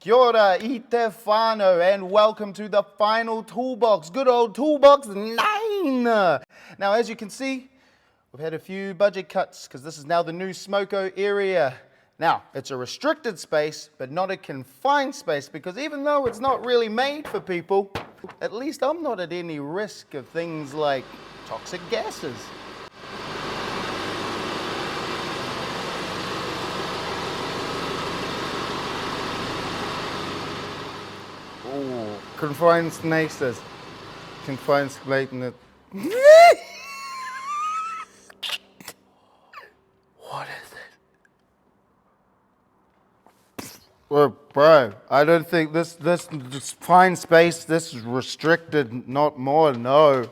Kia ora, i te whānau, and welcome to the final toolbox, good old toolbox 9. Now, as you can see, we've had a few budget cuts because this is now the new smoko area. Now, it's a restricted space, but not a confined space, because even though it's not really made for people, at least I'm not at any risk of things like toxic gases. Oh, confined spaces. Confined space. What is it? Well, bro, I don't think this fine space, this is restricted, not more, no.